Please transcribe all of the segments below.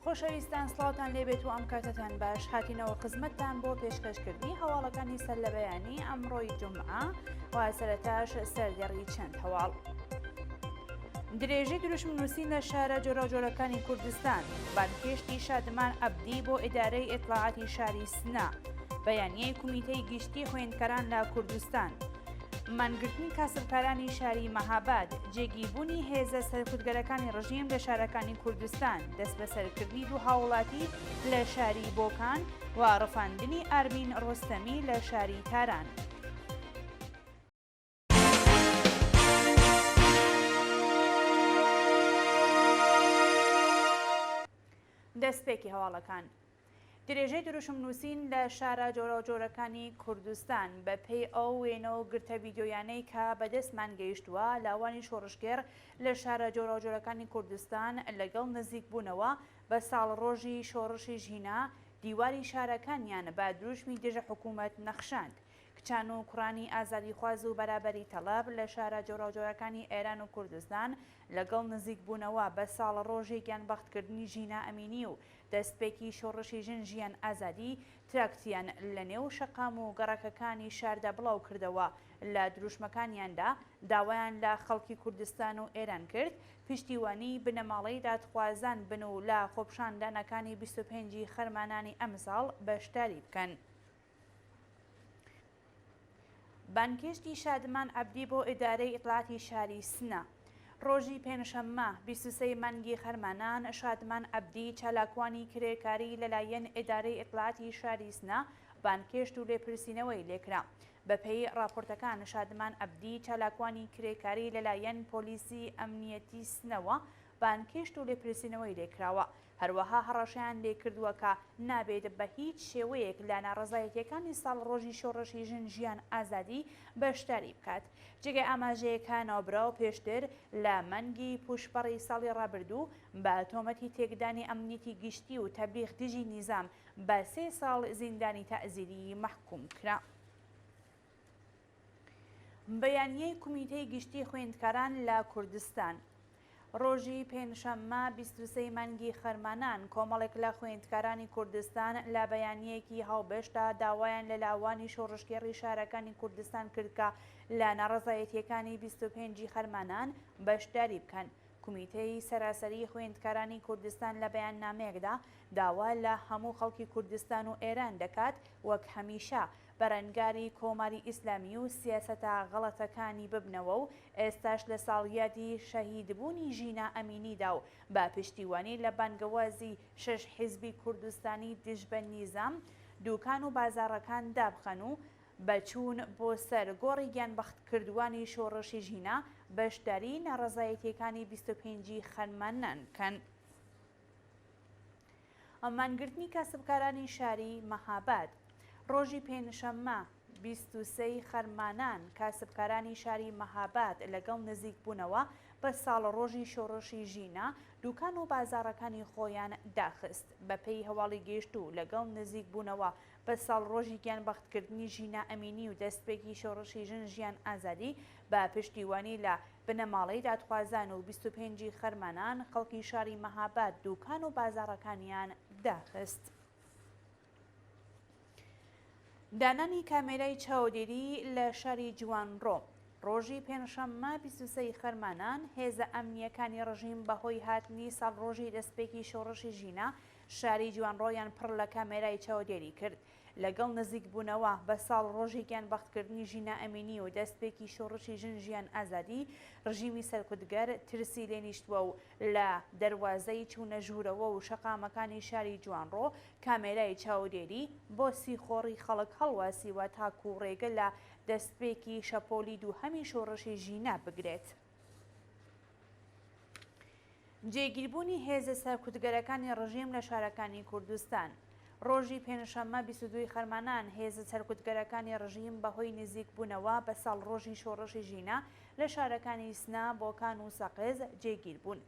خۆشەویستان سڵاوتان لێبێت و ئەم کاتتان باش هاتینەوە خزمەتتان بۆ پێشکەشکردنی هەواڵەکانی سەر لە بەیانی ئەمڕۆی جومعە و سەرەتاش سەردەڕی چەند هەواڵ. درێژەی دروشمنووسین لە شارە جۆراوجۆرەکانی کوردستان، بانکێشتی شادمان عەبدی بۆ ئیدارەی ئیطلاعاتی شاری سنا، بەیانیەی کومیتەی گشتی خوێندکاران لە کوردستان، مانگرتنی کاسبکارانی شاری مەهاباد، جێگیربوونی هێزە سەرکوتگەرەکانی ڕژیم لە شارەکانی کوردستان، دەست بەسەرکردنی دوو هاوڵاتی لە شاری بۆکان و ڕفاندنی ئارمین ڕۆستەمی لە شاری تاران. دەستپێکی هەواڵەکان. درێژەی دروشمنووسین لە شارە جۆراوجۆرەکانی کوردستان بە پێی ئەو وێنەوە گرتە ڤیدیۆیانەی کە بەدەستمان گەیشتووە لاوانی شۆڕشگێر لە شارە جۆراوجۆرەکانی کوردستان لەگەڵ نزیکبوونەوە بە ساڵڕۆژی شۆڕشی ژینە دیواری شارەکانیان بە دروشمی دژە حکوومەت نەخشاند. کچان و کوڕانی ئازادیخواز و بەرابەری تەڵەب لە شارە جۆراوجۆرەکانی ئێران و کوردستان لەگەڵ نزیکبوونەوە بە ساڵڕۆژی گیانبەختکردنی ژینە ئەمینی و دەستپێکی شۆڕشی ژن ژیان ئازادی تراکتیان لە نێو شەقام و گەڕەکەکانی شاردا بڵاو کردەوە. لە دروشمەکانیاندا داوایان لە خەڵکی کوردستان و ئێران کرد پشتیوانی بنەماڵەی دادخوازان بن و لە خۆپشاندانەکانی 25 خەرمانانی ئەمساڵ بەشداری بکەن. بانکێشتی شادمان عەبدی بۆ ئیدارەی ئیطلاعاتی شاری سنا، ڕۆژی پێنجشەممە 23 مانگی خەرمانان شادمان عەبدی چالاکوانی کرێکاری لەلایەن ئیدارەی ئیطلاعاتی شاری سنا بانکێشت و لێپرسینەوەی لێکرا. بەپێی راپۆرتەکان شادمان عەبدی چالاکوانی کرێکاری لەلایەن پۆلیسی ئەمنیەتی سنەوە بانکێشت و لێپرسینەوەی لێکراوە. هەروەها هەڕەشەیان لێکردووە کە نابێت بە هیچ شێوەیەک لە ناڕەزایەتیەکانی ساڵڕۆژی شۆڕشی ژن ژیان ئازادی بەشداری بکات. جێگەی ئاماژەیەکە ناوبراو پێشتر لە مانگی پوشپەڕی ساڵی ڕابردوو بە تۆمەتی تێکدانی ئەمنیەتی گشتی و تەبلیغ دژی نیزام بە 3 ساڵ زیندانی تەعزیری مەحکوم کرا. بەیانیەی کومیتەی گشتی خوێندکاران لە کوردستان، ڕۆژی پێنجشەممە 23 مانگی خەرمانان کۆمەڵێک لە خوێندکارانی کوردستان لە بەیانیەکی هاوبەشدا داوایان لە لاوانی شۆڕشگێڕی شارەکانی کوردستان کرد کە لە ناڕەزایەتیەکانی 25 خەرمانان بەشداری بکەن. کومیتەی سەراسەری خوێندکارانی کوردستان لە بەیاننامەیەکدا داوا لە هەموو خەڵکی کوردستان و ئێران دەکات وەک هەمیشە بەرەنگاری کۆماری ئیسلامی و سیاسەتە غەڵەتەکانی ببنەوە و ئێستاش لە ساڵیادی شەهیدبوونی ژینە ئەمینیدا و بە پشتیوانی لە بانگەوازی 6 حیزبی کوردستانی دژ بە نیزام دوکان و بازاڕەکان دابخەن و بەچوون بۆ سەر گۆڕی گیانبەختکردوانی شۆڕشی ژینە بەشداری ناڕەزایەتیەکانی 25 خەرمانان بکەن. مانگرتنی کاسبکارانی شاری مەهاباد، ڕۆژی پێنجشەممە 23 خەرمانان کاسبکارانی شاری مەهاباد لەگەڵ نزیکبوونەوە بە ساڵڕۆژی شۆڕشی ژینە دوکان و بازاڕەکانی خۆیان داخست. بەپێی هەواڵی گەیشت و لەگەڵ نزیکبوونەوە بە ساڵڕۆژی گیانبەختکردنی ژینە ئەمینی و دەستپێکی شۆڕشی ژن ژیان ئازادی بە پشتیوانی لە بنەماڵەی دادخوازان و 25 خەرمانان خەڵکی شاری مەهاباد دوکان و بازاڕەکانیان داخست. دانانی کامێرای چاودێری لە شاری جوانڕۆ، ڕۆژی پێنجشەممە 23 خەرمانان هێزە ئەمنیەکانی ڕژیم بەهۆی هاتنی ساڵڕۆژی دەستپێکی شۆڕشی ژینە شاری جوانڕۆیان پڕ لە کامێرای چاودێری کرد. لەگەڵ نزیکبوونەوە بە ساڵڕۆژی گیانبەختکردنی ژینە ئەمینی و دەستپێکی شۆڕشی ژن ژیان ئازادی ڕژیمی سەرکوتگەر ترسی لێنیشتووە و لە دەروازەی چوونە ژوورەوە و شەقامەکانی شاری جوانڕۆ کامێرای چاودێری بۆ سیخۆڕی خەڵک هەڵواسیوە تاکو و ڕێگە لە دەستپێکی شەپۆلی دووهەمی شۆڕشی ژینە بگرێت. جێگیربوونی هێزە سەرکوتگەرەکانی ڕژیم لە شارەکانی کوردستان، ڕۆژی پێنجشەممە 22 خەرمانان هێزە سەرکوتگەرەکانی ڕژیم بەهۆی نزیکبوونەوە بە ساڵڕۆژی شۆڕشی ژینە لە شارەکانی سنا، بۆکان و سەقز جێگیر بوون.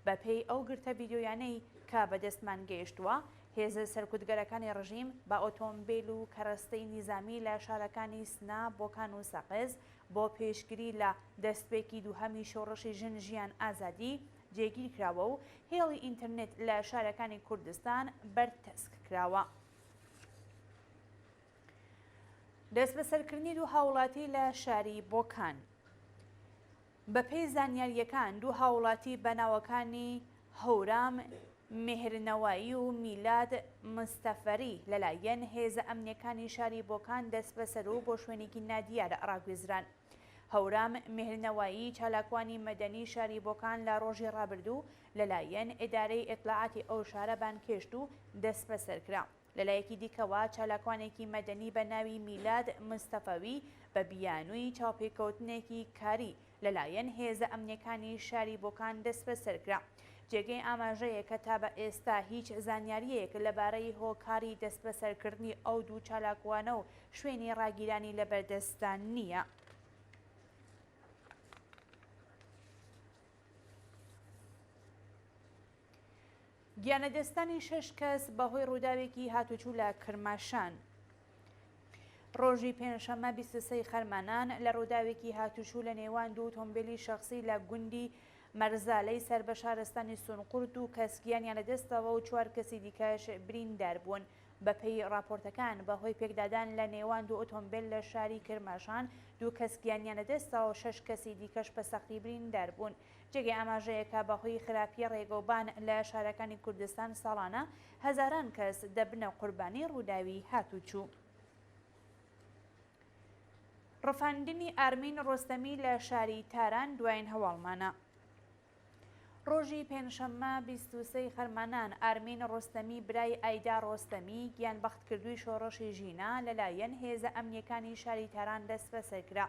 بەپێی ئەو گرتە ڤیدیۆیانەی کە بەدەستمان گەیشتووە هێزە سەرکوتگەرەکانی ڕژیم بە ئۆتۆمبیل و کەڕەستەی نیزامی لە شارەکانی سنا، بۆکان و سەقز بۆ پێشگیری لە دەستپێکی دووهەمی شۆڕشی ژن ژیان ئازادی جێگیر کراوە و هێڵی ئینتەرنێت لە شارەکانی کوردستان بەرتەسک کراوە. دەست بەسەرکردنی دوو هاوڵاتی لە شاری بۆکان. بەپێی زانیاریەکان دوو هاوڵاتی بەناوەکانی هەورام مێهرنەوایی و میلاد مستەفەری لەلایەن هێزە ئەمنیەکانی شاری بۆکان دەست بەسەر و بۆ شوێنێکی نادیارە ڕاگوێزران. هەورام مێهرنەوایی چالاکوانی مەدەنی شاری بۆکان لە ڕۆژی ڕابردوو لەلایەن ئیدارەی ئێتلاعاتی ئەو شارە بانکێشت و دەست بەسەرکرا. لەلایەکی دیکەوە چالاکوانێکی مەدەنی بە ناوی میلاد مستەفەوی بە بیانووی چاوپێکەوتنێکی کاری لەلایەن هێزە ئەمنیەکانی شاری بۆکان دەست بەسەرکرا. جێگەی ئاماژەیە کە تا بە ئێستا هیچ زانیاریەک لەبارەی هۆکاری دەست بەسەرکردنی ئەو دوو چالاکوانە و شوێنی ڕاگیرانی لەبەردەستان نییە. گیانەدەستانی 6 کەس بەهۆی ڕووداوێکی هاتوچوو لە کرماشان. ڕۆژی پێنجشەممە 23 خەرمانان لە ڕووداوێکی هاتوچوو لە نێوان دوو ئۆتۆمبیلی شەخسی لە گوندی مەرزالەی سەر بە شارستانی سونقورد و کەس گیانیان لەدەستەوە و 4 کەسی دیکەش بریندار بوون. بەپێی راپۆرتەکان بەهۆی پێکدادان لە نێوان دوو ئۆتۆمبیل لە شاری کرماشان دوو کەس گیانیان لەدەستەوە و 6 کەسی دیکەش بە سەختی بریندار بوون. جێگەی ئاماژەیەکە بەهۆی خراپی ڕێگەوبان لە شارەکانی کوردستان ساڵانە هەزاران کەس دەبنە قوربانی ڕووداوی هاتوچوو. ڕفاندنی ئارمین ڕۆستەمی لە شاری تاران دوایین هەواڵمانە. ڕۆژی پێنجشەممە 23 خەرمانان ئارمین ڕۆستەمی برای ئایدا ڕۆستەمی گیانبەخت کردووی شۆڕەشی ژینا لەلایەن هێزە ئەمنیەکانی شاری تاران دەست بەسەرکرا.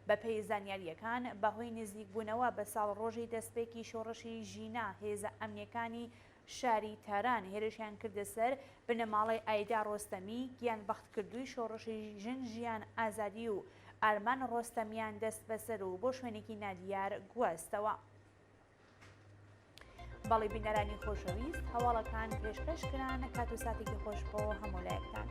بەپێی زانیاریەکان بەهۆی نزیکبوونەوە بە ساڵڕۆژی دەستپێکی شۆڕەشی ژینا هێزە ئەمنیەکانی شاری تاران هێرشیان کردە سەر بنەماڵەی ئایدا ڕۆستەمی گیانبەخت کردووی شۆڕەشی ژن ژیان ئازادی و ئارمان ڕۆستەمیان دەست بەسەر و بۆ شوێنێکی نادیار گواستەوە. بەڵی بینەرانی خۆشەویست هەواڵەکان پێشکەشکران کات و ساتێکی خۆش بۆ هەموو لایەکتان.